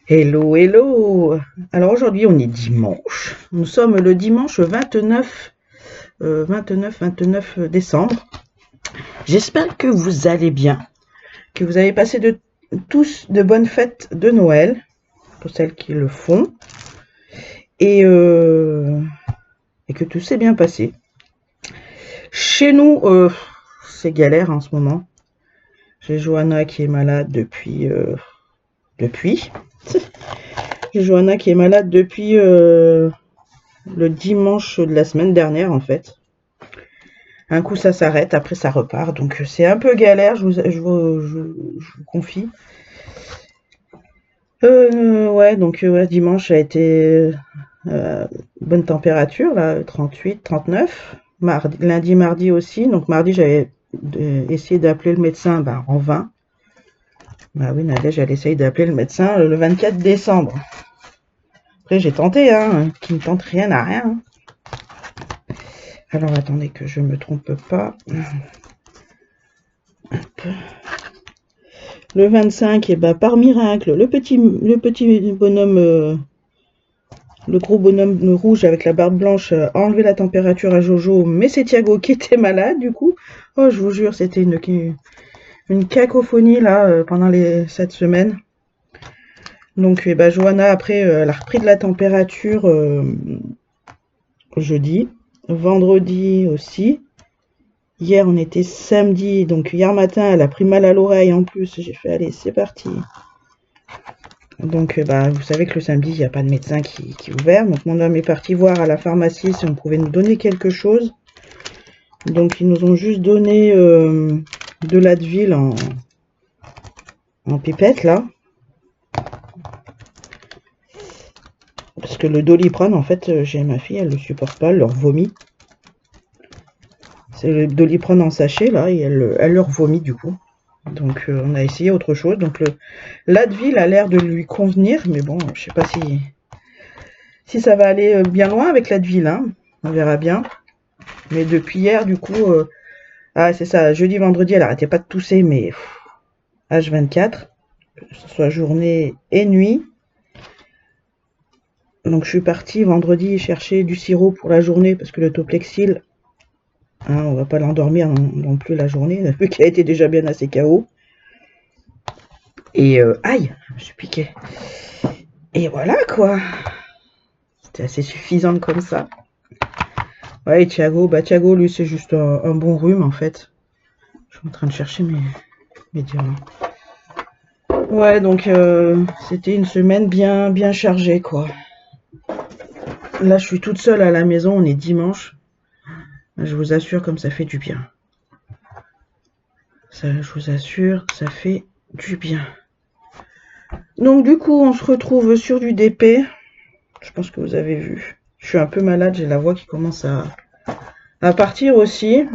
Hello, hello! Alors aujourd'hui on est dimanche. Nous sommes le dimanche 29 décembre. J'espère que vous allez bien, que vous avez passé tous de bonnes fêtes de Noël, pour celles qui le font, et, euh, et que tout s'est bien passé. Chez nous, c'est galère en ce moment. J'ai Johanna qui est malade depuis. J'ai Johanna qui est malade depuis le dimanche de la semaine dernière en fait. Un coup ça s'arrête, après ça repart. Donc c'est un peu galère, je vous confie. Ouais, donc ouais, dimanche a été euh, bonne température, là, 38, 39. Lundi, mardi aussi. Donc mardi, j'avais essayé d'appeler le médecin en vain. Bah oui, Nadège, elle essaye d'appeler le médecin le 24 décembre. Après, j'ai tenté, hein, qui ne tente rien à rien. Hein. Alors attendez que je me trompe pas. Le 25, et bah par miracle, le petit bonhomme, le gros bonhomme rouge avec la barbe blanche a enlevé la température à Jojo, mais c'est Thiago qui était malade du coup. Oh, je vous jure, c'était une cacophonie là pendant cette semaine. Donc, bah, Johanna après, elle a repris de la température jeudi, vendredi aussi. Hier, on était samedi, donc hier matin, elle a pris mal à l'oreille en plus. J'ai fait, allez, c'est parti. Donc, bah, vous savez que le samedi, il n'y a pas de médecin qui est ouvert. Donc, mon homme est parti voir à la pharmacie si on pouvait nous donner quelque chose. Donc, ils nous ont juste donné de l'Advil en pipette, là. Parce que le Doliprane, en fait, j'ai ma fille, elle le supporte pas, elle leur vomit. C'est le Doliprane en sachet, là, et elle leur vomit, du coup. Donc, on a essayé autre chose. Donc, l'Advil a l'air de lui convenir, mais bon, je sais pas si ça va aller bien loin avec l'Advil, hein. On verra bien. Mais depuis hier, du coup, ah, c'est ça, jeudi, vendredi, elle arrêtait pas de tousser, mais H24, que ce soit journée et nuit. Donc, je suis partie vendredi chercher du sirop pour la journée, parce que le Toplexil, hein, on va pas l'endormir non plus la journée, vu qu'elle a été déjà bien assez KO. Et aïe, je me suis piqué. Et voilà, quoi. C'était assez suffisante comme ça. Ouais, et Thiago, lui, c'est juste un bon rhume, en fait. Je suis en train de chercher mes diamants. Ouais, donc c'était une semaine bien chargée, quoi. Là, je suis toute seule à la maison, on est dimanche. Je vous assure, comme ça fait du bien. Ça, je vous assure, ça fait du bien. Donc, du coup, on se retrouve sur du DP. Je pense que vous avez vu. Je suis un peu malade, j'ai la voix qui commence à partir aussi.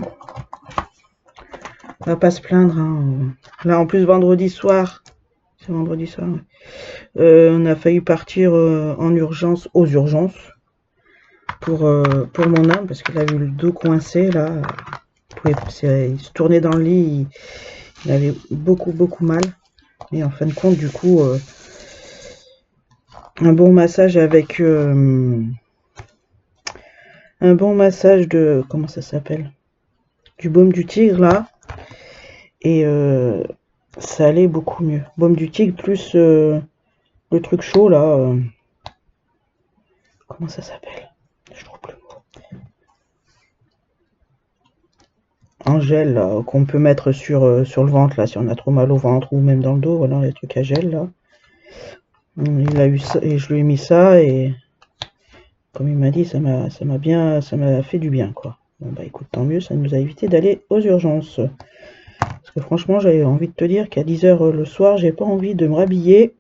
On va pas se plaindre. Hein. Là, en plus, vendredi soir, c'est vendredi soir, ouais. On a failli partir en urgence, aux urgences, pour mon âme, parce qu'il a eu le dos coincé, là. Il se tournait dans le lit, il avait beaucoup mal. Et en fin de compte, du coup, un bon massage avec... un bon massage de... Comment ça s'appelle? Du baume du tigre, là. Et ça allait beaucoup mieux. Baume du tigre plus le truc chaud, là. Comment ça s'appelle? Je trouve plus le mot. Un gel qu'on peut mettre sur le ventre, là, si on a trop mal au ventre, ou même dans le dos, voilà, les trucs à gel, là. Il a eu ça, et je lui ai mis ça, et comme il m'a dit, ça m'a fait du bien, quoi. Bon, bah écoute, tant mieux, ça nous a évité d'aller aux urgences. Parce que franchement, j'avais envie de te dire qu'à 10h le soir, j'ai pas envie de me rhabiller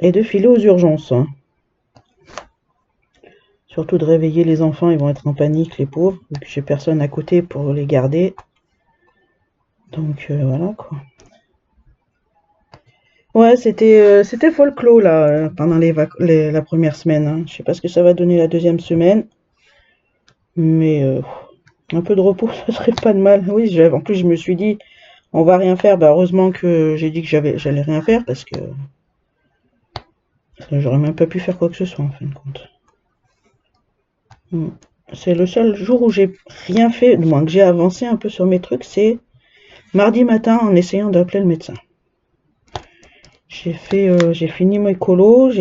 et de filer aux urgences. Hein. Surtout de réveiller les enfants, ils vont être en panique, les pauvres, vu que j'ai personne à côté pour les garder. Donc voilà, quoi. Ouais, c'était folklore là pendant la première semaine. Hein. Je sais pas ce que ça va donner la deuxième semaine, mais un peu de repos, ça serait pas de mal. Oui, en plus je me suis dit, on va rien faire. Bah heureusement que j'ai dit que j'allais rien faire parce que J'aurais même pas pu faire quoi que ce soit en fin de compte. C'est le seul jour où j'ai rien fait, du moins que j'ai avancé un peu sur mes trucs, c'est mardi matin en essayant d'appeler le médecin. J'ai fini mes colos,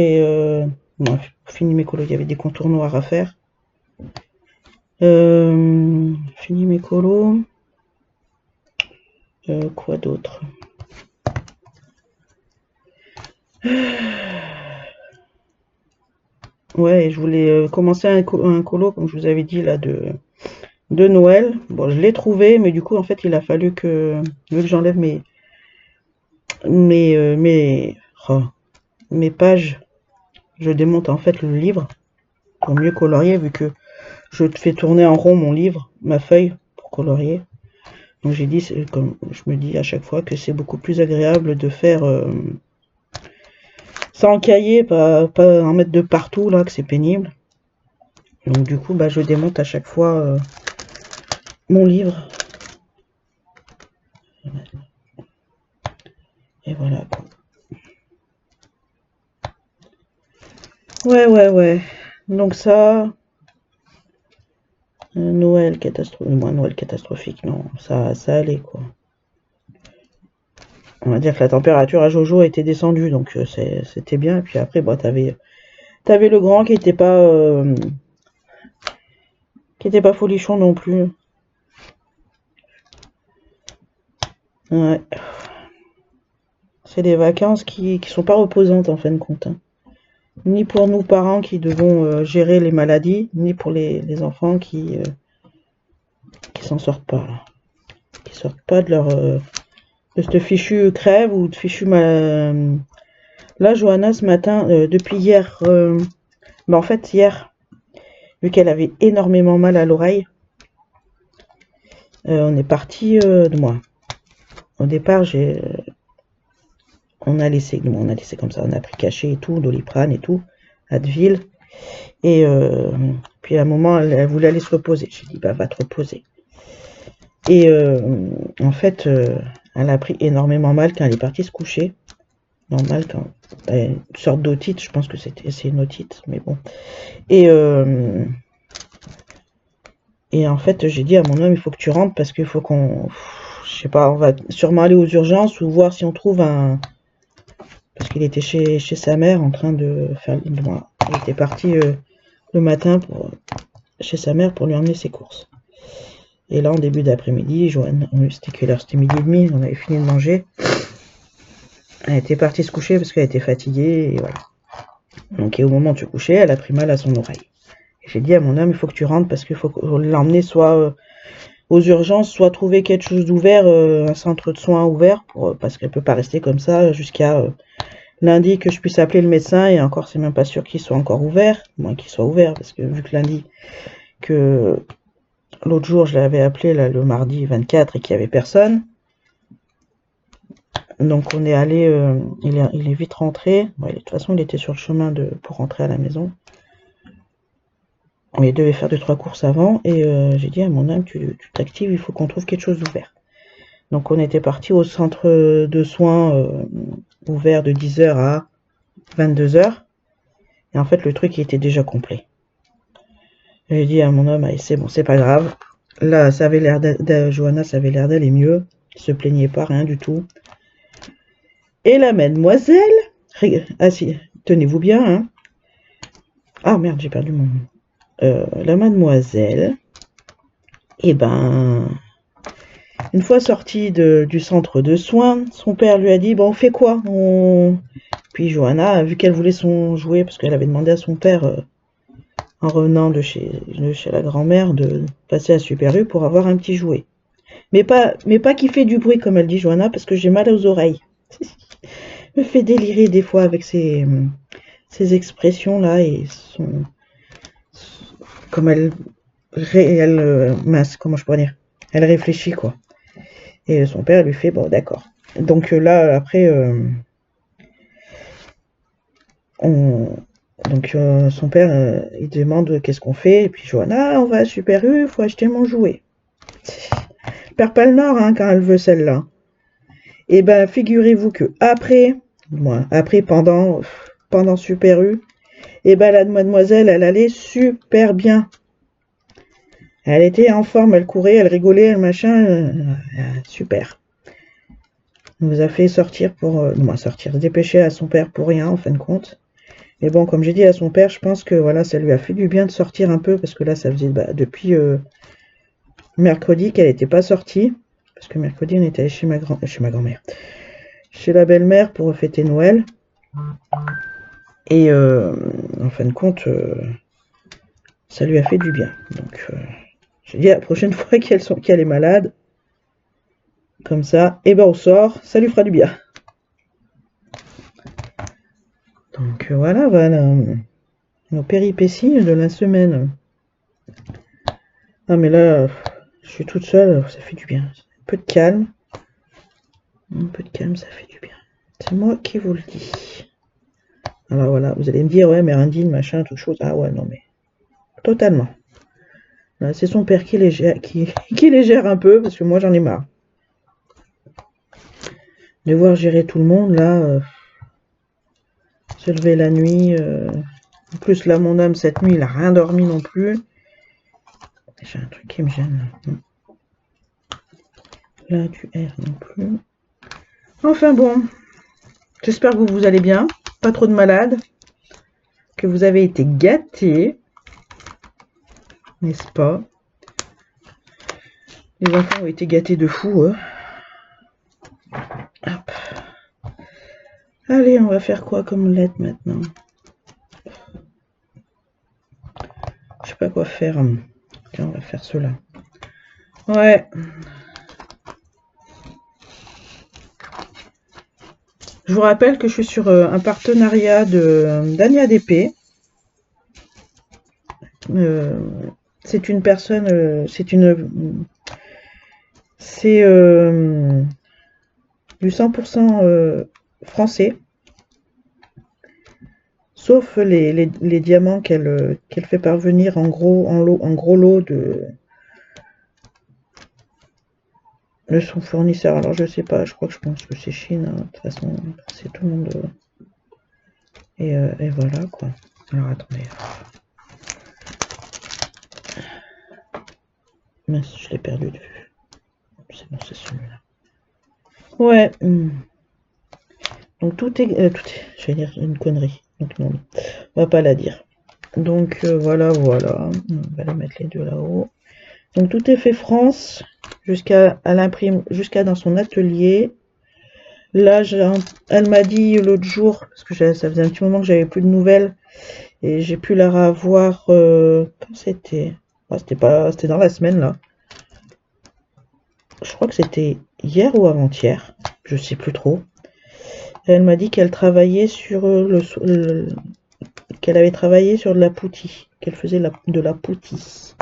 bon, fini mes colos, il y avait des contours noirs à faire. Fini mes colos. Quoi d'autre? Ouais, je voulais commencer un colo, comme je vous avais dit, là, de Noël. Bon, je l'ai trouvé, mais du coup, en fait, il a fallu vu que j'enlève oh, mes pages, je démonte en fait le livre pour mieux colorier, vu que je fais tourner en rond mon livre, ma feuille, pour colorier. Donc j'ai dit, comme je me dis à chaque fois, que c'est beaucoup plus agréable de faire sans cahier, pas en mettre de partout, là, que c'est pénible. Donc du coup, bah, je démonte à chaque fois mon livre. Et voilà, quoi. Ouais. Donc ça, Noël catastrophique, moins Noël catastrophique, non, ça allait, quoi. On va dire que la température à Jojo était descendue, donc c'était bien. Et puis après, bah, t'avais le grand qui était pas folichon non plus. Ouais. C'est des vacances qui sont pas reposantes en fin de compte, hein. Ni pour nous parents qui devons gérer les maladies, ni pour les enfants qui s'en sortent pas, là. Qui sortent pas de cette fichue crève ou de fichue mal. Là, Johanna, ce matin, depuis hier, en fait, hier, vu qu'elle avait énormément mal à l'oreille, on est parti de moi. Au départ, on a laissé comme ça, on a pris cachet et tout, Doliprane et tout, Advil. Et puis à un moment, elle voulait aller se reposer. J'ai dit, bah, va te reposer. Et en fait, elle a pris énormément mal quand elle est partie se coucher. Normal, quand une sorte d'otite, je pense que c'est une otite, mais bon. Et en fait, j'ai dit à mon homme, il faut que tu rentres parce qu'il faut je sais pas, on va sûrement aller aux urgences ou voir si on trouve parce qu'il était chez sa mère en train de faire. Il était parti le matin chez sa mère pour lui emmener ses courses. Et là, en début d'après-midi, Joanne, c'était quelle heure? C'était midi et demi, on avait fini de manger. Elle était partie se coucher parce qu'elle était fatiguée, et voilà. Donc, et au moment de se coucher, elle a pris mal à son oreille. Et j'ai dit à mon homme, il faut que tu rentres parce qu'il faut l'emmener soit aux urgences, soit trouver quelque chose d'ouvert, un centre de soins ouvert, parce qu'elle peut pas rester comme ça jusqu'à lundi que je puisse appeler le médecin, et encore, c'est même pas sûr qu'il soit encore ouvert, moins qu'il soit ouvert, parce que vu que lundi, que l'autre jour, je l'avais appelé là, le mardi 24 et qu'il n'y avait personne. Donc on est allé, il est vite rentré. Ouais, de toute façon, il était sur le chemin pour rentrer à la maison. Il devait faire 2-3 courses avant. Et j'ai dit à mon homme, tu t'actives, il faut qu'on trouve quelque chose d'ouvert. Donc on était parti au centre de soins ouvert de 10h à 22h. Et en fait, le truc il était déjà complet. J'ai dit à mon homme, allez, c'est bon, c'est pas grave. Là, ça avait l'air Johanna, ça avait l'air d'aller mieux. Elle se plaignait pas, rien du tout. Et la mademoiselle, ah si, tenez-vous bien, hein. Ah merde, j'ai perdu mon. La mademoiselle, eh ben, une fois sortie du centre de soins, son père lui a dit, bon, on fait quoi? Puis Johanna, vu qu'elle voulait son jouet, parce qu'elle avait demandé à son père, en revenant de chez la grand-mère, de passer à Super U pour avoir un petit jouet. Mais pas qui fait du bruit, comme elle dit Johanna, parce que j'ai mal aux oreilles. Me fait délirer des fois avec ces expressions-là et comme mince, comment je pourrais dire, elle réfléchit, quoi. Et son père lui fait, bon, d'accord. Donc là, après, son père, il demande qu'est-ce qu'on fait, et puis Johanna, on va à Super U, faut acheter mon jouet. Elle perd pas le nord, hein, quand elle veut celle-là. Et ben, figurez-vous que après, pendant pendant Super U. Et ben la mademoiselle, elle allait super bien. Elle était en forme, elle courait, elle rigolait, elle machin. Super. Elle nous a fait sortir pour... sortir, se dépêcher à son père pour rien, en fin de compte. Mais bon, comme j'ai dit à son père, je pense que voilà, ça lui a fait du bien de sortir un peu, parce que là, ça faisait depuis mercredi qu'elle n'était pas sortie. Parce que mercredi, on était allé chez ma grand-mère. Chez la belle-mère pour fêter Noël. Et en fin de compte, ça lui a fait du bien. Donc, j'ai dit la prochaine fois qu'elle est malade, comme ça, et ben on sort, ça lui fera du bien. Donc voilà, nos péripéties de la semaine. Ah mais là, je suis toute seule, ça fait du bien. Un peu de calme. Un peu de calme, ça fait du bien. C'est moi qui vous le dis. Alors voilà, vous allez me dire, ouais, mais Rindine, machin, toute chose. Ah ouais, non mais, totalement. C'est son père qui les gère un peu, parce que moi j'en ai marre. De voir gérer tout le monde, là, se lever la nuit. En plus, là, mon homme, cette nuit, il a rien dormi non plus. J'ai un truc qui me gêne. Là, du R non plus. Enfin bon, j'espère que vous allez bien. Pas trop de malades. Que vous avez été gâtés. N'est-ce pas? Les enfants ont été gâtés de fou. Hop. Allez, on va faire quoi comme lettre maintenant? Je sais pas quoi faire. Tiens, on va faire cela. Ouais. Je vous rappelle que je suis sur un partenariat d'Ania DP. C'est une personne, c'est du 100% français, sauf les diamants qu'elle fait parvenir en gros lot de son fournisseur. Alors je sais pas, je pense que c'est Chine, hein. De toute façon, c'est tout le monde. Et voilà quoi. Alors attendez. Mince, je l'ai perdu de vue. C'est bon, c'est celui-là. Ouais. Donc tout est, je vais dire une connerie. Donc non, on va pas la dire. Donc voilà. On va les mettre les deux là-haut. Donc tout est fait France jusqu'à dans son atelier. Là, elle m'a dit l'autre jour, parce que ça faisait un petit moment que j'avais plus de nouvelles, et j'ai pu la revoir quand c'était. C'était dans la semaine là. Je crois que c'était hier ou avant-hier, je sais plus trop. Elle m'a dit qu'elle travaillait sur qu'elle avait travaillé sur de la poutie, qu'elle faisait de la poutie.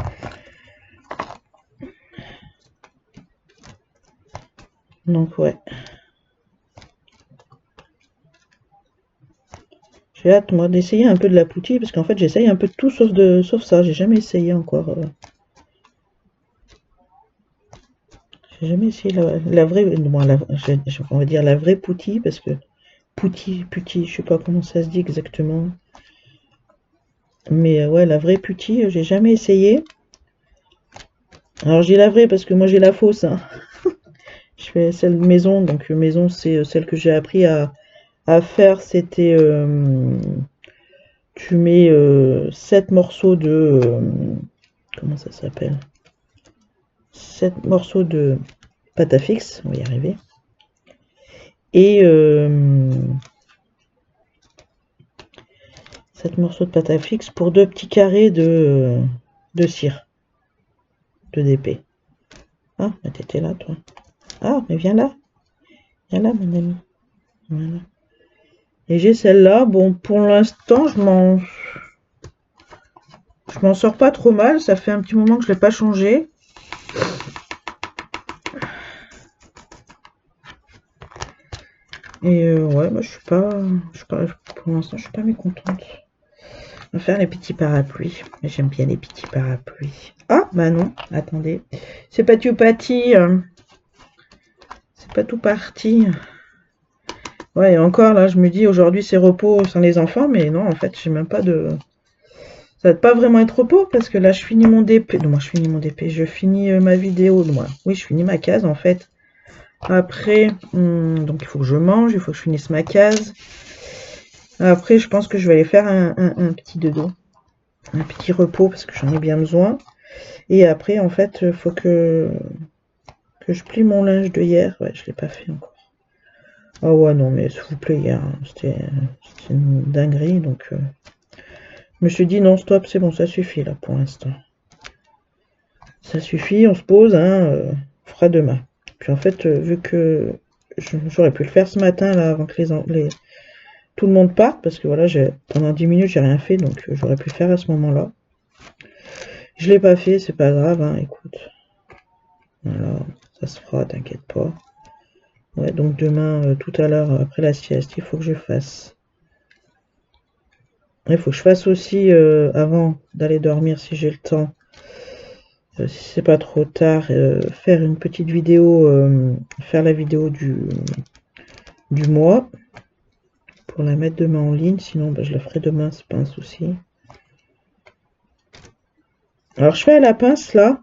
Donc ouais. J'ai hâte moi d'essayer un peu de la poutie, parce qu'en fait j'essaye un peu de tout sauf ça, j'ai jamais essayé encore. J'ai jamais essayé la vraie, on va dire la vraie poutie, parce que poutie, je sais pas comment ça se dit exactement. Mais ouais, la vraie poutie, j'ai jamais essayé. Alors j'ai la vraie parce que moi j'ai la fausse, hein. Je fais celle de maison, donc maison c'est celle que j'ai appris à faire, c'était tu mets 7 morceaux de comment ça s'appelle, 7 morceaux de pâte à fixe, on va y arriver, et 7 morceaux de pâte à fixe pour 2 petits carrés de cire de DP. Ah, mais t'étais là toi. Ah, mais viens là mon ami. Voilà. Et j'ai celle-là. Bon, pour l'instant, je m'en sors pas trop mal. Ça fait un petit moment que je l'ai pas changé. Et ouais, moi je suis pas, pour l'instant, je suis pas mécontente. On va faire les petits parapluies. J'aime bien les petits parapluies. Ah, bah non, attendez. C'est pas tout parti. C'est pas tout parti. Ouais, et encore là, je me dis aujourd'hui c'est repos sans les enfants, mais non, en fait, j'ai même pas de. Ça va pas vraiment être repos parce que là, je finis mon DP. Non, moi, je finis mon DP. Je finis ma vidéo. Moi, oui, je finis ma case en fait. Après, donc il faut que je mange, il faut que je finisse ma case. Après, je pense que je vais aller faire un petit dodo, un petit repos parce que j'en ai bien besoin. Et après, en fait, il faut que je plie mon linge de hier. Ouais, je l'ai pas fait encore. Oh ouais, non, mais s'il vous plaît, hier, hein, c'était une dinguerie. Donc, je me suis dit non, stop, c'est bon, ça suffit là pour l'instant. Ça suffit, on se pose, hein, on fera demain. Puis en fait, vu que j'aurais pu le faire ce matin là avant que tout le monde parte, parce que voilà, pendant 10 minutes j'ai rien fait, donc j'aurais pu le faire à ce moment-là. Je l'ai pas fait, c'est pas grave, hein, écoute. Voilà, ça se fera, t'inquiète pas. Ouais, donc demain, tout à l'heure, après la sieste, il faut que je fasse. Il faut que je fasse aussi, avant d'aller dormir, si j'ai le temps, si c'est pas trop tard, faire une petite vidéo, faire la vidéo du mois, pour la mettre demain en ligne, sinon bah, je la ferai demain, c'est pas un souci. Alors je fais à la pince là,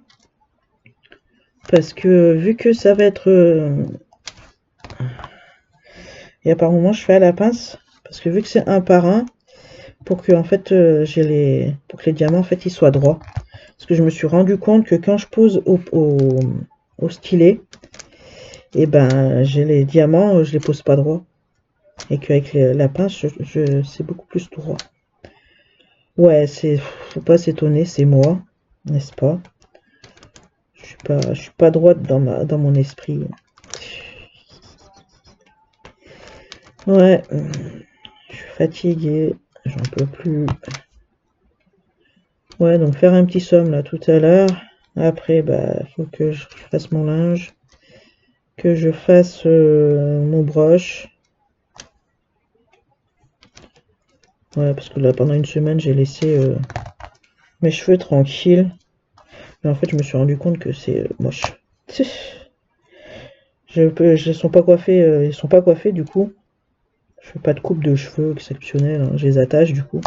parce que vu que ça va être... et par moment je fais à la pince, parce que vu que c'est un par un, pour que en fait pour que les diamants en fait ils soient droits. Parce que je me suis rendu compte que quand je pose au stylet, et ben j'ai les diamants, je les pose pas droit. Et qu'avec la pince, c'est beaucoup plus droit. Ouais, faut pas s'étonner, c'est moi, n'est-ce pas? Je suis pas droite dans mon esprit. Ouais, je suis fatiguée, j'en peux plus. Ouais, donc faire un petit somme là tout à l'heure. Après, bah, faut que je fasse mon linge, que je fasse mon brush. Ouais, parce que là, pendant une semaine, j'ai laissé mes cheveux tranquilles. Mais en fait, je me suis rendu compte que c'est moche. Ils sont pas coiffés, du coup. Je fais pas de coupe de cheveux exceptionnelle, hein, je les attache du coup.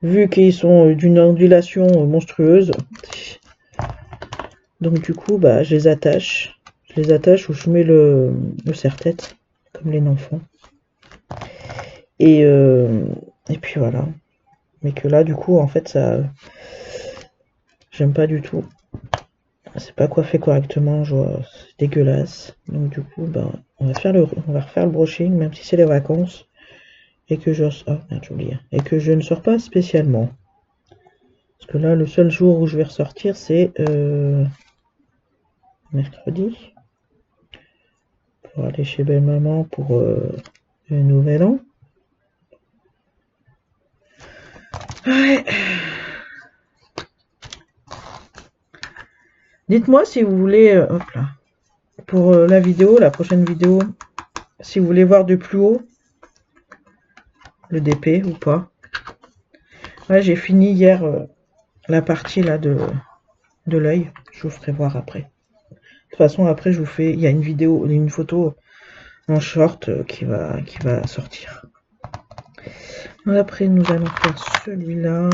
Vu qu'ils sont d'une ondulation monstrueuse, donc du coup, bah, je les attache. Je les attache où je mets le serre-tête, comme les enfants. Et, euh, et puis voilà. Mais que là, du coup, en fait, ça, j'aime pas du tout. C'est pas coiffé correctement, c'est dégueulasse. Donc du coup, bah, on va refaire le brushing, même si c'est les vacances. Et que je... Ah, merde, j'ai oublié. Et que je ne sors pas spécialement. Parce que là, le seul jour où je vais ressortir, c'est mercredi. Pour aller chez belle-maman pour le nouvel an. Ouais. Dites-moi si vous voulez... hop là. Pour la vidéo, la prochaine vidéo, si vous voulez voir de plus haut le DP ou pas. Ouais, j'ai fini hier la partie là de l'œil. Je vous ferai voir après. De toute façon, après, je vous fais... Il y a une vidéo, une photo en short qui va sortir. Après, nous allons faire celui-là.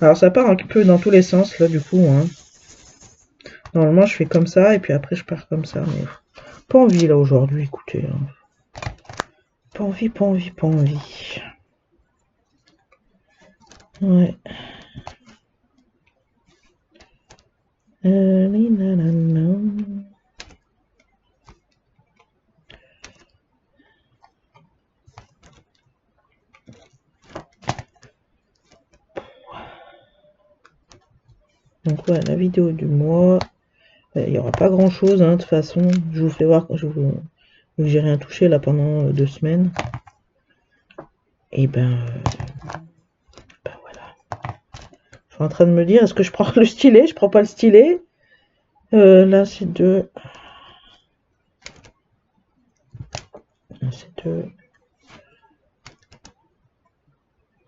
Alors, ça part un peu dans tous les sens, là, du coup. Hein. Normalement, je fais comme ça, et puis après, je pars comme ça. Mais pas envie, là, aujourd'hui, écoutez. Hein. Pas envie, pas envie, pas envie. Ouais. Donc ouais, la vidéo du mois, il n'y aura pas grand chose, hein, de toute façon. Je vous fais voir quand j'ai rien touché là pendant 2 semaines. Et ben voilà. Je suis en train de me dire, est-ce que je prends le stylet? Je prends pas le stylet. Là c'est deux. Là c'est deux.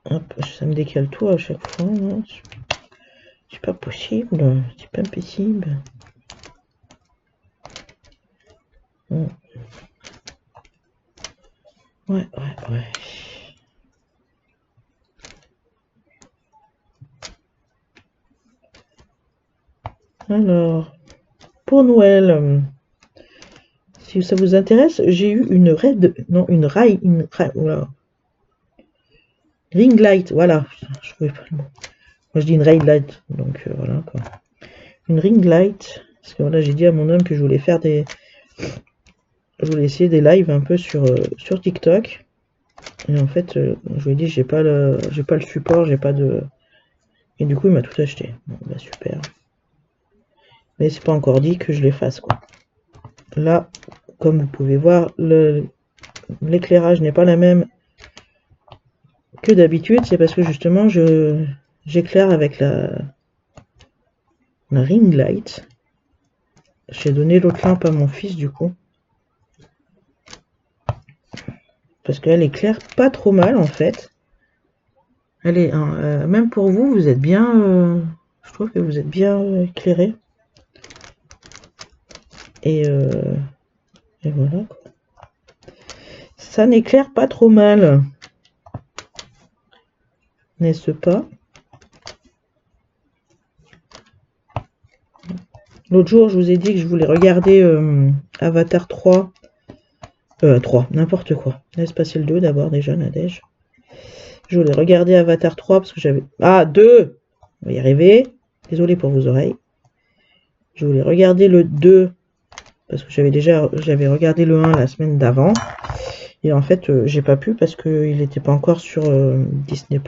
Hop, ça me décale tout à chaque fois. C'est pas possible. C'est pas possible. Ouais. Alors, pour Noël, si ça vous intéresse, j'ai eu une ring light, voilà. Je trouvais pas le mot. Moi je dis une ring light, donc voilà quoi. Une ring light, parce que voilà, j'ai dit à mon homme que je voulais faire je voulais essayer des lives un peu sur TikTok. Et en fait, je lui ai dit j'ai pas le support, j'ai pas de. Et du coup il m'a tout acheté. Bon, bah super. Mais c'est pas encore dit que je les fasse quoi. Là, comme vous pouvez voir, l'éclairage n'est pas la même que d'habitude, c'est parce que justement j'éclaire avec la ring light. J'ai donné l'autre lampe à mon fils du coup. Parce qu'elle éclaire pas trop mal en fait. Elle est, même pour vous, vous êtes bien, je trouve que vous êtes bien éclairé. Et voilà quoi. Ça n'éclaire pas trop mal. N'est-ce pas? L'autre jour, je vous ai dit que je voulais regarder Avatar 3. 3, n'importe quoi. Laisse passer le 2 d'abord déjà, Nadège. Je voulais regarder Avatar 3 parce que j'avais... Ah, 2! On va y arriver. Désolé pour vos oreilles. Je voulais regarder le 2 parce que j'avais regardé le 1 la semaine d'avant. Et en fait, j'ai pas pu parce qu'il n'était pas encore sur Disney+.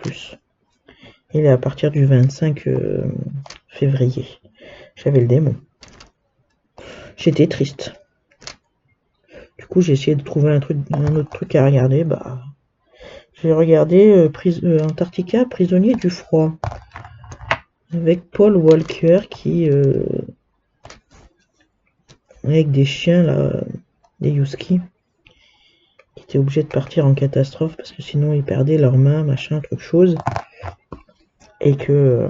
Il est à partir du 25 février. J'avais le démon. J'étais triste. Du coup, j'ai essayé de trouver un autre truc à regarder. Bah, j'ai regardé Antarctica, prisonnier du froid, avec Paul Walker qui, avec des chiens là, des Husky, qui étaient obligés de partir en catastrophe parce que sinon ils perdaient leurs mains, machin, truc chose, et que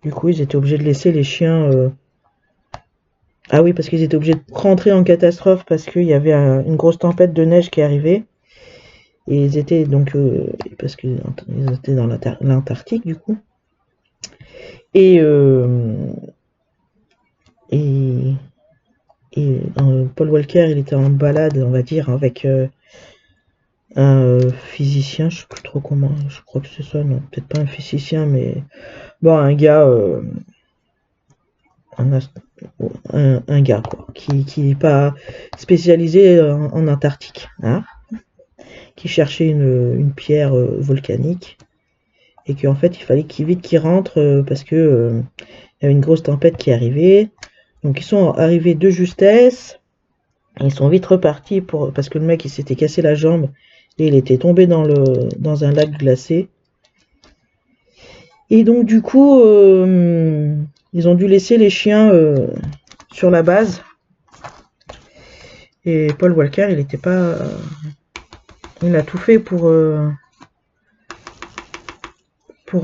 du coup ils étaient obligés de laisser les chiens. Ah oui, parce qu'ils étaient obligés de rentrer en catastrophe parce qu'il y avait une grosse tempête de neige qui arrivait. Et ils étaient donc, parce qu'ils étaient dans l'Antarctique du coup. Et Paul Walker, il était en balade, on va dire, avec un physicien, je sais plus trop comment, je crois que c'est ça, non, peut-être pas un physicien, mais bon, un gars, un gars quoi, qui n'est pas spécialisé en Antarctique, hein, qui cherchait une pierre volcanique et qu'en fait il fallait vite qu'il rentre parce que il y avait une grosse tempête qui arrivait. Donc ils sont arrivés de justesse, ils sont vite repartis parce que le mec il s'était cassé la jambe et il était tombé dans un lac glacé. Et donc du coup ils ont dû laisser les chiens sur la base. Et Paul Walker, il était pas il a tout fait pour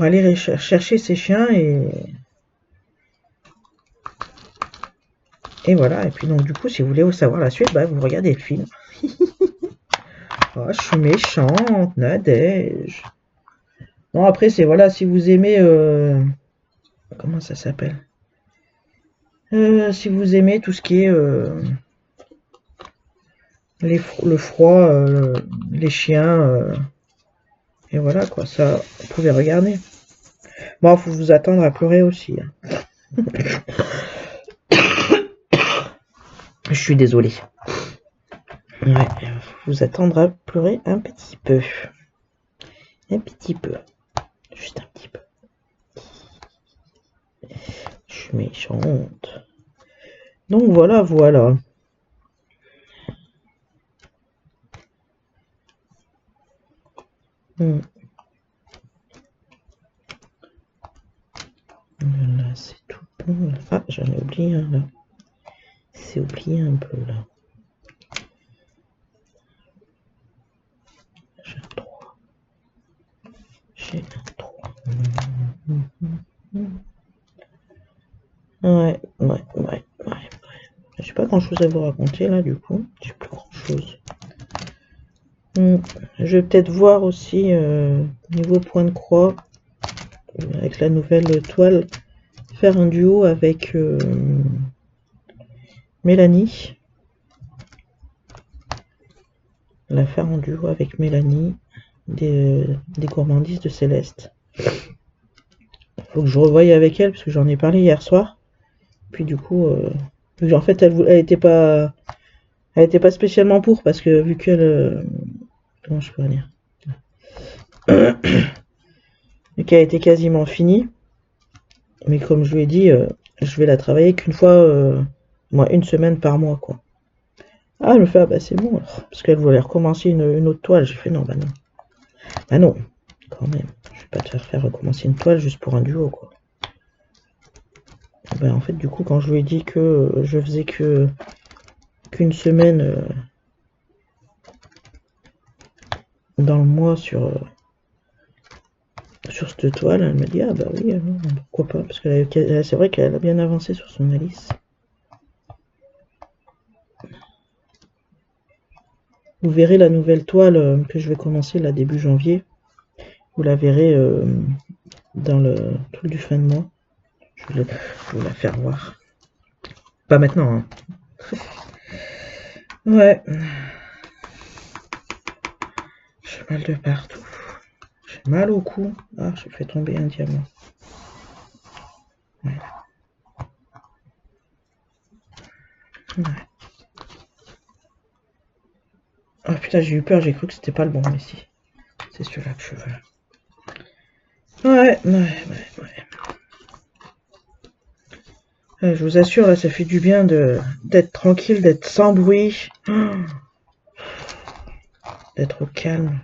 aller chercher ses chiens et voilà. Et puis donc du coup, si vous voulez savoir la suite, bah vous regardez le film. Oh, je suis méchante, Nadège. Non, après c'est voilà, si vous aimez comment ça s'appelle, si vous aimez tout ce qui est le froid, les chiens, et voilà quoi, ça vous pouvez regarder. Bon, faut vous attendre à pleurer aussi, hein. Je suis désolée. Ouais, faut vous attendre à pleurer un petit peu. Un petit peu. Juste un petit peu. Je suis méchante. Donc voilà, voilà. Voilà, c'est tout bon. Ah, j'en ai oublié un là. C'est oublié un peu là. J'ai un 3. J'ai un 3. Ouais. J'ai pas grand chose à vous raconter là du coup. J'ai plus grand chose. Je vais peut-être voir aussi niveau point de croix avec la nouvelle toile, faire un duo avec Mélanie. La faire en duo avec Mélanie des gourmandises de Céleste. Faut que je revoie avec elle parce que j'en ai parlé hier soir. Puis du coup, en fait, elle était pas spécialement pour parce que vu qu'elle, comment je peux dire, vu qu'elle était quasiment finie. Mais comme je lui ai dit, je vais la travailler qu'une fois, moi, une semaine par mois, quoi. Ah, elle me fait, ah bah c'est bon alors. Parce qu'elle voulait recommencer une autre toile. J'ai fait, non, bah non. Bah non, quand même. Je vais pas te faire recommencer une toile juste pour un duo, quoi. Bah en fait, du coup, quand je lui ai dit que je faisais qu'une semaine dans le mois sur cette toile, elle m'a dit, ah bah oui, pourquoi pas. Parce que c'est vrai qu'elle a bien avancé sur son Alice. Vous verrez la nouvelle toile que je vais commencer là début janvier. Vous la verrez dans le truc du fin de mois. Je vais vous la faire voir. Pas maintenant, hein. Ouais. J'ai mal de partout. J'ai mal au cou. Ah, je fais tomber un diamant. Ouais. Ouais. Oh putain, j'ai eu peur, j'ai cru que c'était pas le bon, mais si. C'est celui-là que je veux. Ouais. Je vous assure, là, ça fait du bien d'être tranquille, d'être sans bruit. D'être au calme.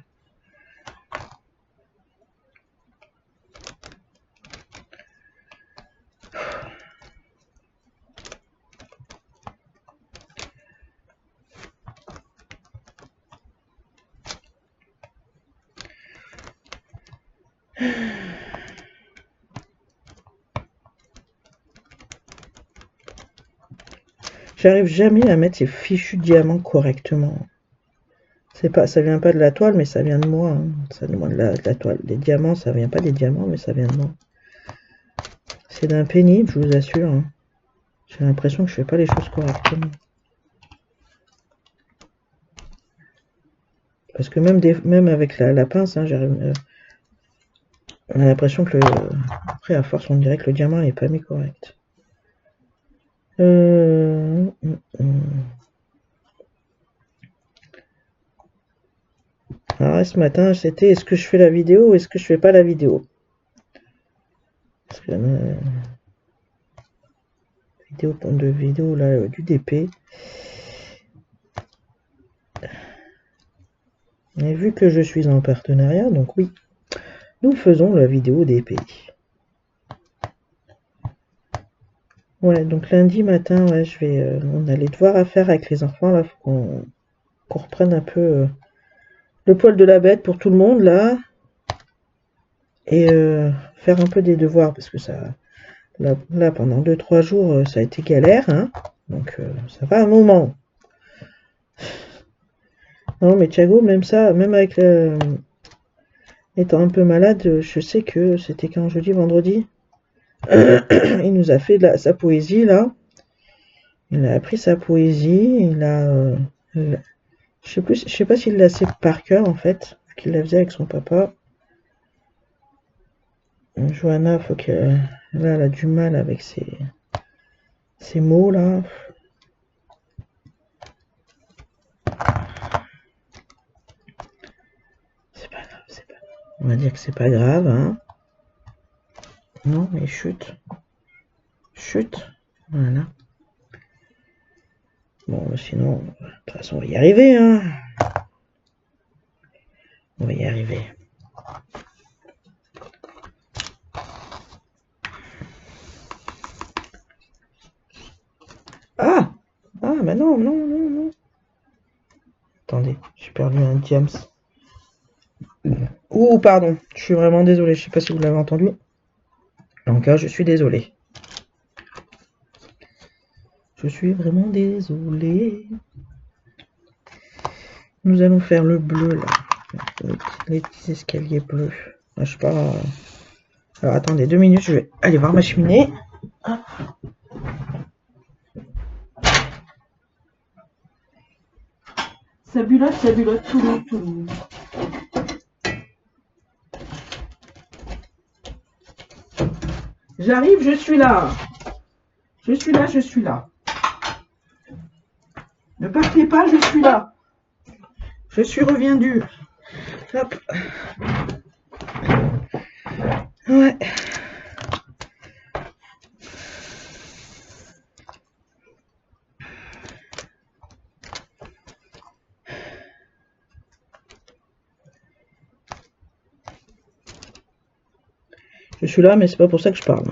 J'arrive jamais à mettre ces fichus diamants correctement. Ça vient pas de la toile, mais ça vient de moi. Hein. Ça vient de la toile. Les diamants, ça vient pas des diamants, mais ça vient de moi. C'est d'un pénible, je vous assure. Hein. J'ai l'impression que je fais pas les choses correctement. Parce que même avec la pince, hein, on a l'impression que après, à force, on dirait que le diamant n'est pas mis correct. Alors ce matin, c'était est-ce que je fais la vidéo ou est-ce que je fais pas la vidéo? Parce que vidéo là, du DP. Et vu que je suis en partenariat, donc oui, nous faisons la vidéo DP. Ouais, donc lundi matin, ouais, on a les devoirs à faire avec les enfants, là, faut qu'on reprenne un peu le poil de la bête pour tout le monde, là. Et faire un peu des devoirs, parce que ça, là pendant 2-3 jours, ça a été galère, hein. Donc ça va un moment. Non, mais Thiago, même ça, même avec étant un peu malade, je sais que c'était quand jeudi, vendredi. Il nous a fait sa poésie, là. Il a appris sa poésie, je sais pas s'il l'a sait par cœur, en fait, qu'il la faisait avec son papa. Johanna, faut qu'elle là, elle a du mal avec ces mots, là. C'est pas grave, c'est pas grave. On va dire que c'est pas grave, hein. Non, mais chute. Chute. Voilà. Bon, sinon, de toute façon, on va y arriver, hein. On va y arriver. Ah! Ah, bah non. Attendez, j'ai perdu un diams. Ouh, pardon, je suis vraiment désolé, je sais pas si vous l'avez entendu. En cas, je suis désolé. Je suis vraiment désolé. Nous allons faire le bleu, là. Les petits escaliers bleus. Ah, je sais pas. Alors attendez 2 minutes, je vais aller voir ma cheminée. Hop. Ça bulotte, tout. J'arrive, je suis là. Je suis là. Ne partez pas, je suis là. Je suis reviendu. Hop. Ouais. Je suis là, mais c'est pas pour ça que je parle.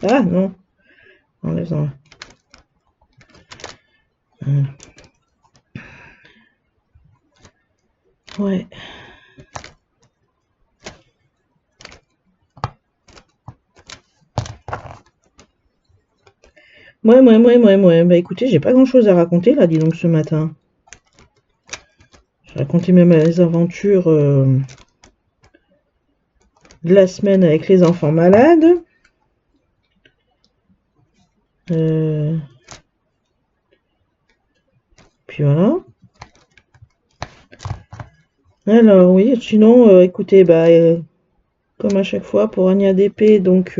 Ah non. Enlève-en. Ouais. Ouais. Bah écoutez, j'ai pas grand chose à raconter là, dis donc, ce matin. J'ai raconté même mes aventures de la semaine avec les enfants malades. Puis voilà. Alors oui, sinon, écoutez, bah comme à chaque fois pour Anya DP, donc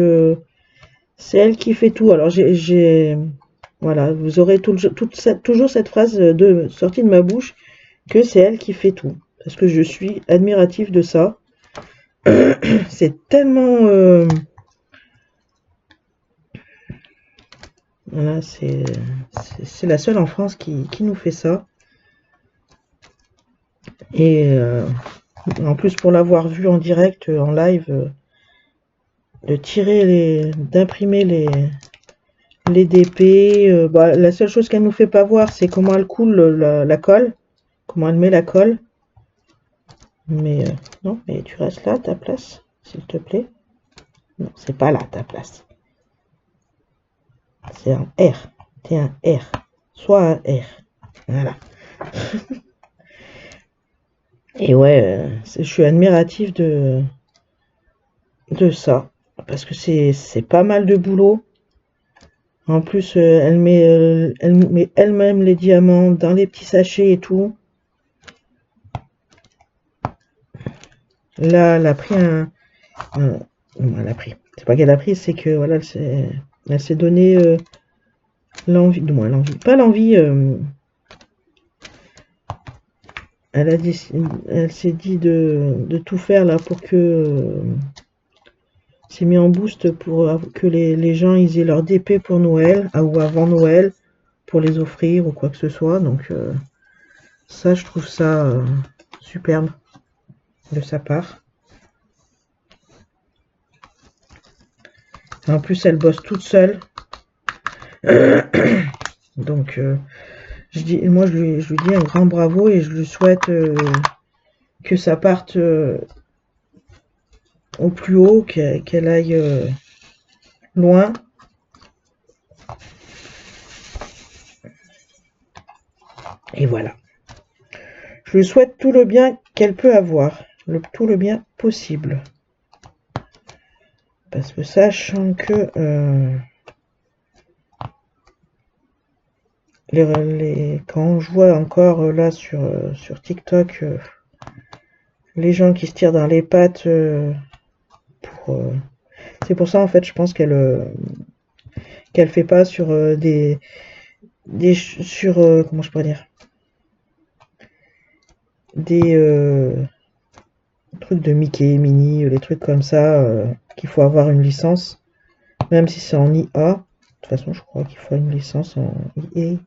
c'est elle qui fait tout. Alors voilà, vous aurez toujours cette phrase sortie de ma bouche que c'est elle qui fait tout, parce que je suis admiratif de ça. C'est tellement voilà, c'est la seule en France qui nous fait ça. Et en plus, pour l'avoir vu en direct, en live, d'imprimer les DP. Bah, la seule chose qu'elle nous fait pas voir, c'est comment elle coule la colle, comment elle met la colle. Mais non, mais tu restes là, ta place, s'il te plaît. Non, c'est pas là ta place. C'est un R. T'es un R. Soit un R. Voilà. Et ouais, je suis admiratif de ça. Parce que c'est pas mal de boulot. En plus, elle met elle-même les diamants dans les petits sachets et tout. Là, elle a pris elle a pris. C'est pas qu'elle a pris, c'est que voilà, elle s'est donné l'envie, du moins l'envie, pas l'envie. Elle s'est dit de tout faire là pour que s'est mis en boost pour que les gens ils aient leur DP pour Noël ou avant Noël pour les offrir ou quoi que ce soit. Donc ça, je trouve ça superbe de sa part. En plus, elle bosse toute seule. Donc, moi, je lui dis un grand bravo et je lui souhaite que ça parte au plus haut, qu'elle aille loin. Et voilà. Je lui souhaite tout le bien qu'elle peut avoir, tout le bien possible. Parce que sachant que quand je vois encore là sur TikTok les gens qui se tirent dans les pattes c'est pour ça en fait je pense qu'elle fait pas sur sur comment je pourrais dire, des trucs de Mickey, Minnie, les trucs comme ça qu'il faut avoir une licence, même si c'est en IA. De toute façon, je crois qu'il faut une licence en IA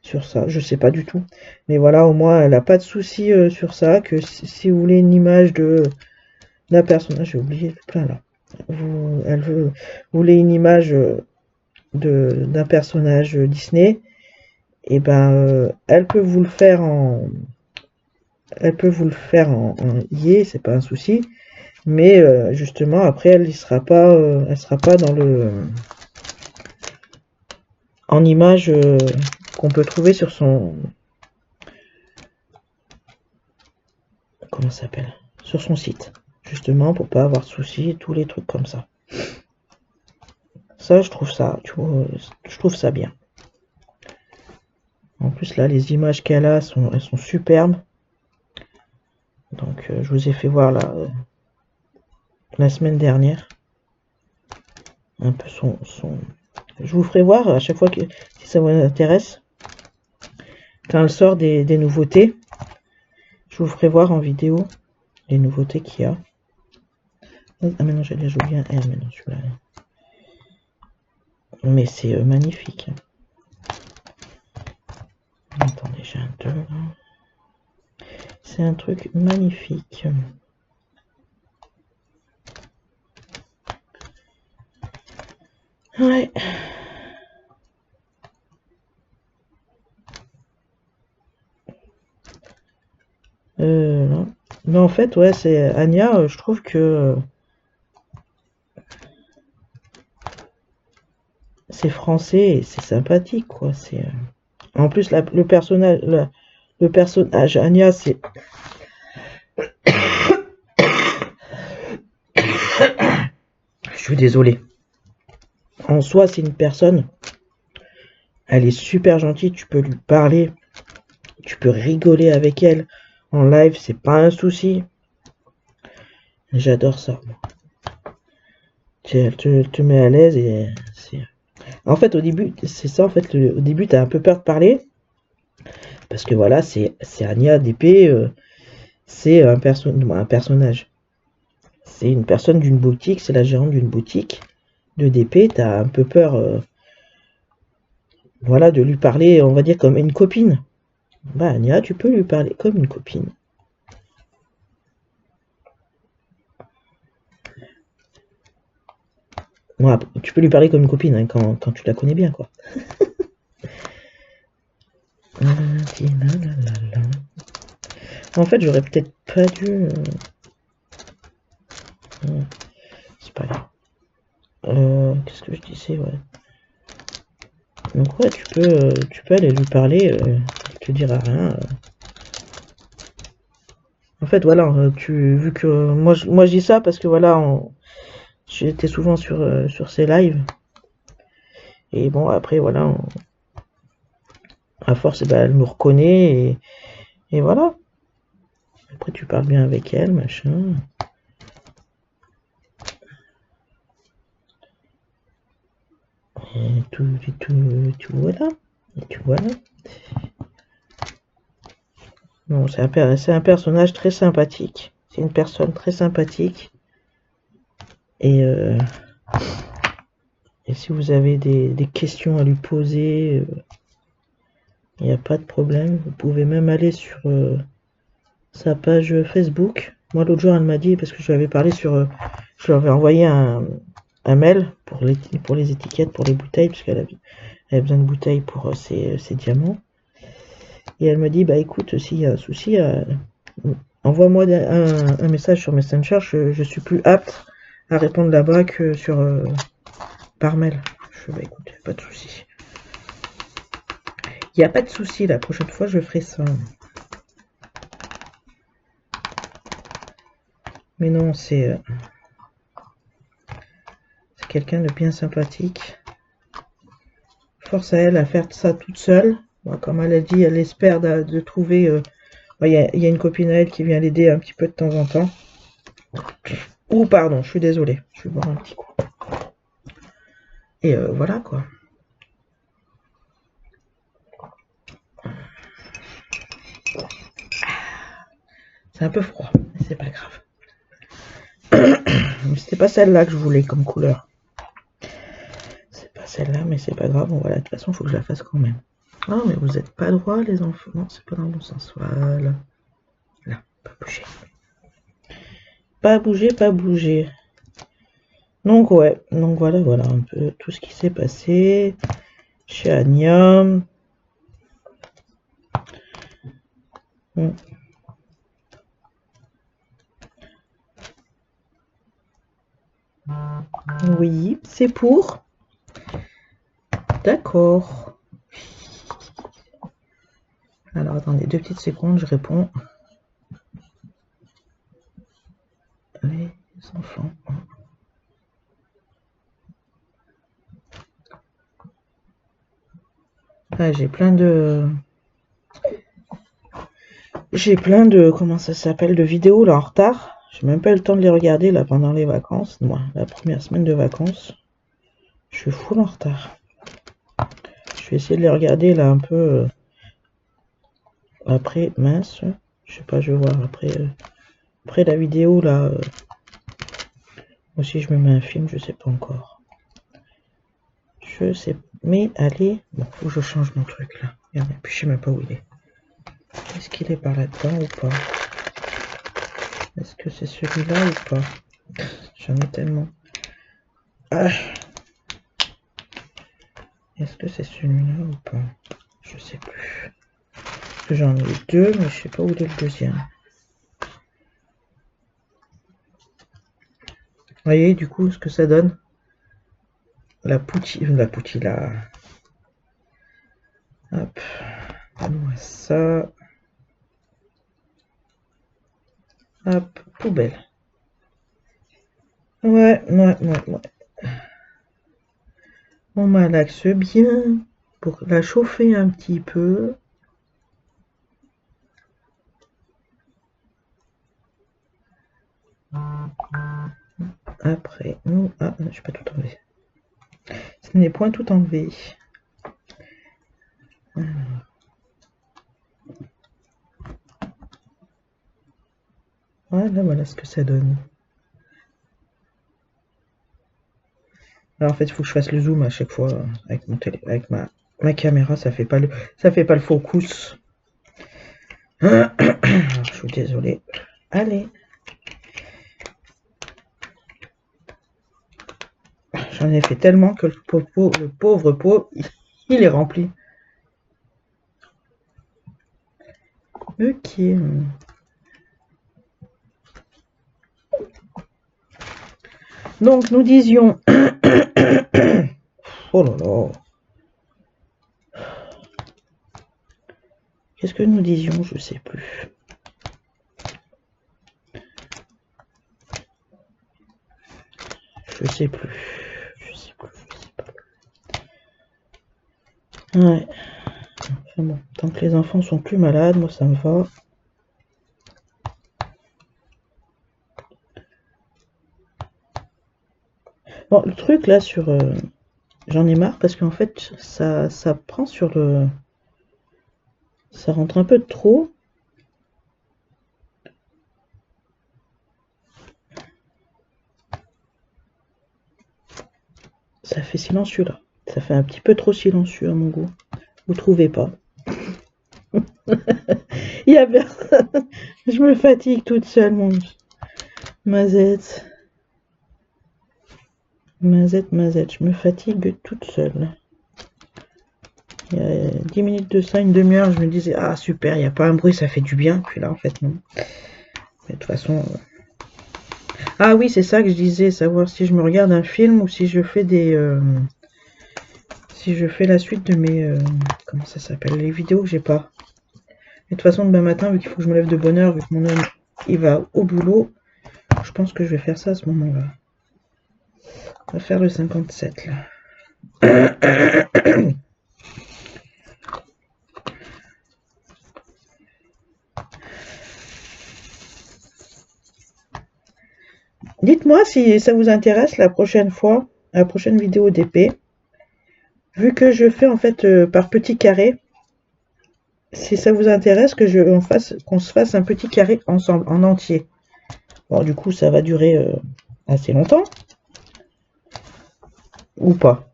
sur ça. Je sais pas du tout. Mais voilà, au moins, elle a pas de souci sur ça. Que si vous voulez une image d'un personnage, j'ai oublié plein là. Vous voulez une image d'un personnage Disney, et ben elle peut vous le faire en IA, c'est pas un souci. Mais justement, après, elle sera pas dans en image qu'on peut trouver sur son comment ça s'appelle, sur son site, justement pour pas avoir de soucis et tous les trucs comme ça. Ça, je trouve ça, tu vois, je trouve ça bien. En plus là, les images qu'elle a, elles sont superbes. Donc je vous ai fait voir là la semaine dernière un peu son. Je vous ferai voir à chaque fois que si ça vous intéresse. Quand elle sort des nouveautés, je vous ferai voir en vidéo les nouveautés qu'il y a. Ah mais non, j'allais jouer un R, mais non, celui-là. Mais c'est magnifique. Attendez, j'ai un 2 là. C'est un truc magnifique. Ouais. Non. Mais en fait, ouais, c'est Anya, je trouve que c'est français et c'est sympathique, quoi. C'est en plus le personnage Anya, c'est je suis désolé. En soi, c'est une personne, elle est super gentille, tu peux lui parler, tu peux rigoler avec elle en live, c'est pas un souci. J'adore ça. Elle te met à l'aise et c'est. En fait, au début, c'est ça. En fait, au début, t'as un peu peur de parler parce que voilà, c'est Anya d'épée, c'est un personnage. C'est une personne d'une boutique, c'est la gérante d'une boutique de DP. T'as un peu peur, voilà, de lui parler, on va dire comme une copine. Bah Anya, tu peux lui parler comme une copine. Ouais, tu peux lui parler comme une copine hein, quand tu la connais bien, quoi. En fait, j'aurais peut-être pas dû. C'est pas grave. Qu'est-ce que je disais, ouais. Donc ouais, tu peux aller lui parler, il te dira rien. En fait, voilà, vu que moi je dis ça parce que voilà, j'étais souvent sur ces lives. Et bon, après, voilà, à force, bah, elle nous reconnaît et voilà. Après, tu parles bien avec elle, machin. Et tout voilà. Et tu voilà. Non, c'est un personnage très sympathique. C'est une personne très sympathique. Et si vous avez des questions à lui poser, il n'y a pas de problème. Vous pouvez même aller sur sa page Facebook. Moi, l'autre jour, elle m'a dit, parce que je lui avais parlé je lui avais envoyé un mail pour les étiquettes, pour les bouteilles, parce qu'elle avait besoin de bouteilles pour ses diamants. Et elle m'a dit, bah écoute, s'il y a un souci, envoie-moi un message sur Messenger, je suis plus apte à répondre là-bas que par mail. Je bah écoute, pas de souci. Il n'y a pas de souci, la prochaine fois je ferai ça. Mais non, c'est quelqu'un de bien sympathique. Force à elle à faire ça toute seule. Bon, comme elle a dit, elle espère de trouver. Il y a une copine à elle qui vient l'aider un petit peu de temps en temps. Ou pardon, je suis désolée. Je vais boire un petit coup. Et voilà quoi. C'est un peu froid, mais c'est pas grave. C'était pas celle-là que je voulais comme couleur. C'est pas celle-là, mais c'est pas grave. Bon voilà, de toute façon, il faut que je la fasse quand même. Ah, mais vous êtes pas droit, les enfants. Non, c'est pas dans le bon sens. Voilà. Là, pas bouger. Pas bouger, pas bouger. Donc ouais, donc voilà un peu tout ce qui s'est passé chez Anya. Oui, c'est pour. D'accord. Alors attendez 2 petites secondes, je réponds. les enfants. Ah, j'ai plein de... comment ça s'appelle, de vidéos là en retard. J'ai même pas eu le temps de les regarder là pendant les vacances. Moi, la première semaine de vacances. Je suis full en retard. Je vais essayer de les regarder là un peu après. Mince. Je sais pas, je vais voir après la vidéo là. Aussi je me mets un film, je sais pas encore. Je sais. Mais allez. Bon, faut que je change mon truc là. Regardez, puis je sais même pas où il est. Est-ce qu'il est par là-dedans ou pas? Est-ce que c'est celui-là ou pas? J'en ai tellement. Ah. Est-ce que c'est celui-là ou pas? Je sais plus. Parce que j'en ai deux, mais je sais pas où est le deuxième. Vous voyez du coup ce que ça donne? La poutilla. Hop. Donne-moi ça. Hop. Poubelle. Ouais. On malaxe bien pour la chauffer un petit peu. Après, nous... Ah, je peux pas tout enlever. Ce n'est point tout enlevé. Alors. Voilà ce que ça donne. Alors en fait, il faut que je fasse le zoom à chaque fois avec mon avec ma caméra, ça fait pas le focus. Je suis désolé. Allez. J'en ai fait tellement que le pauvre pot, il est rempli. Ok. Donc nous disions... Oh là là. Qu'est-ce que nous disions? Je sais plus. Je sais plus. Ouais. Enfin bon, tant que les enfants sont plus malades, moi ça me va. Bon, le truc là sur... j'en ai marre parce qu'en fait, ça prend sur le... Ça rentre un peu de trop. Ça fait silencieux là. Ça fait un petit peu trop silencieux à mon goût. Vous trouvez pas? Il y a personne. Je me fatigue toute seule, mon Mazette. Mazette, je me fatigue toute seule. Il y a 10 minutes de ça, une demi-heure, je me disais, ah super, il n'y a pas un bruit, ça fait du bien. Puis là, en fait, non. Mais de toute façon... Ah oui, c'est ça que je disais, savoir si je me regarde un film ou si je fais des... si je fais la suite de mes... comment ça s'appelle? Les vidéos que j'ai pas. Mais de toute façon, demain matin, vu qu'il faut que je me lève de bonne heure, vu que mon homme, il va au boulot, je pense que je vais faire ça à ce moment-là. On va faire le 57, là. Dites-moi si ça vous intéresse la prochaine fois, la prochaine vidéo d'épée. Vu que je fais en fait par petits carrés, si ça vous intéresse qu'on se fasse un petit carré ensemble, en entier. Bon, du coup, ça va durer assez longtemps. Ou pas.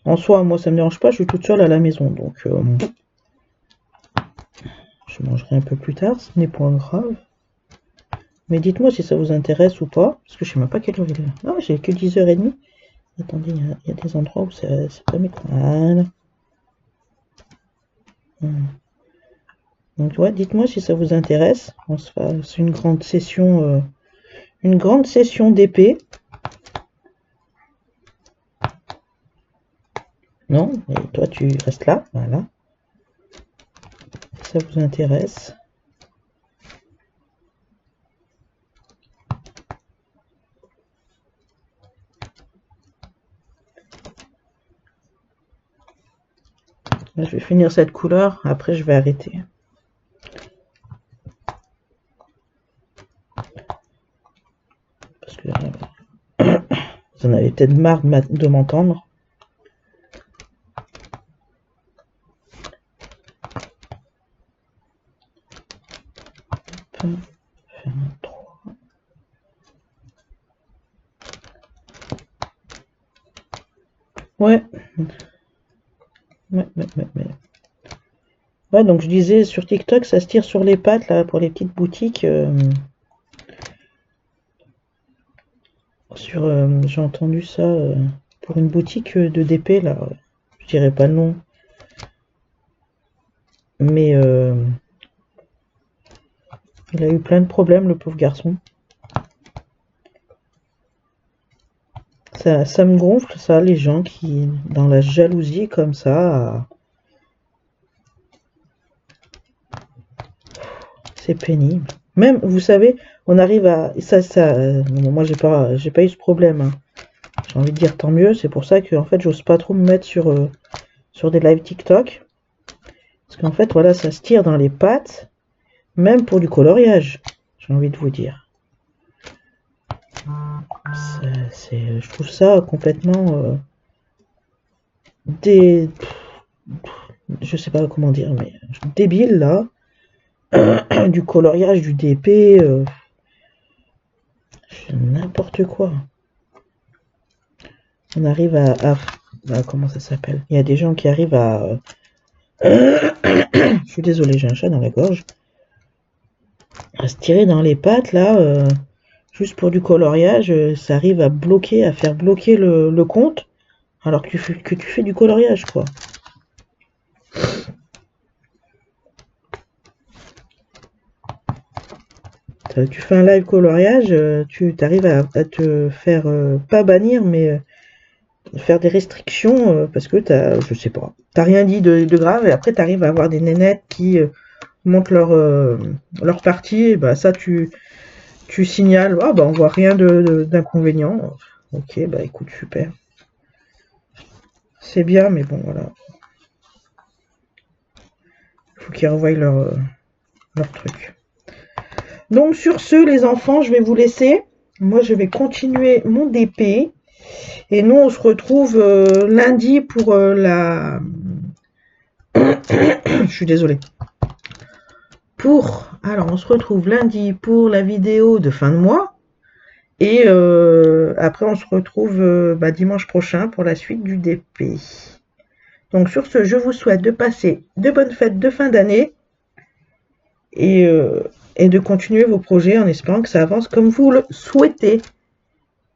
En soi, moi, ça me dérange pas, je suis toute seule à la maison, donc je mangerai un peu plus tard, ce n'est point grave. Mais dites-moi si ça vous intéresse ou pas, parce que je sais même pas quelle heure il est. Non, j'ai que 10h30. Attendez, il y a des endroits où c'est pas mes... Voilà. Donc ouais, dites-moi si ça vous intéresse. On se fasse une grande session d'épée. Non, et toi tu restes là, voilà. Si ça vous intéresse. Là, je vais finir cette couleur, après je vais arrêter. Parce que vous en avez peut-être marre de m'entendre. Ouais. Ouais, donc je disais sur TikTok, ça se tire sur les pattes là pour les petites boutiques. J'ai entendu ça pour une boutique de DP là. Je dirais pas le nom, mais il a eu plein de problèmes, le pauvre garçon. Ça me gonfle, ça, les gens qui, dans la jalousie comme ça, c'est pénible. Même, vous savez, on arrive à... moi, j'ai pas eu ce problème. Hein. J'ai envie de dire tant mieux. C'est pour ça que, en fait, j'ose pas trop me mettre sur des lives TikTok. Parce qu'en fait, voilà, ça se tire dans les pattes. Même pour du coloriage, j'ai envie de vous dire. Je trouve ça complètement je sais pas comment dire, mais débile là. Du coloriage, du DP, n'importe quoi. On arrive à comment ça s'appelle? Il y a des gens qui arrivent à... Je suis désolée, j'ai un chat dans la gorge. À se tirer dans les pattes là, juste pour du coloriage, ça arrive à bloquer, à faire bloquer le compte, alors que tu fais du coloriage quoi. Tu fais un live coloriage, tu arrives à te faire pas bannir, mais faire des restrictions parce que je sais pas, t'as rien dit de grave et après t'arrives à avoir des nénettes qui montrent leur partie, et bah ça tu signales, ah bah on voit rien d'inconvénient. Ok, bah écoute, super. C'est bien, mais bon voilà. Faut qu'ils revoient leur truc. Donc sur ce, les enfants, je vais vous laisser. Moi, je vais continuer mon DP. Et nous, on se retrouve lundi pour la... Je suis désolée. Alors, on se retrouve lundi pour la vidéo de fin de mois. Et après, on se retrouve dimanche prochain pour la suite du DP. Donc sur ce, je vous souhaite de passer de bonnes fêtes de fin d'année. Et de continuer vos projets en espérant que ça avance comme vous le souhaitez.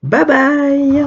Bye bye!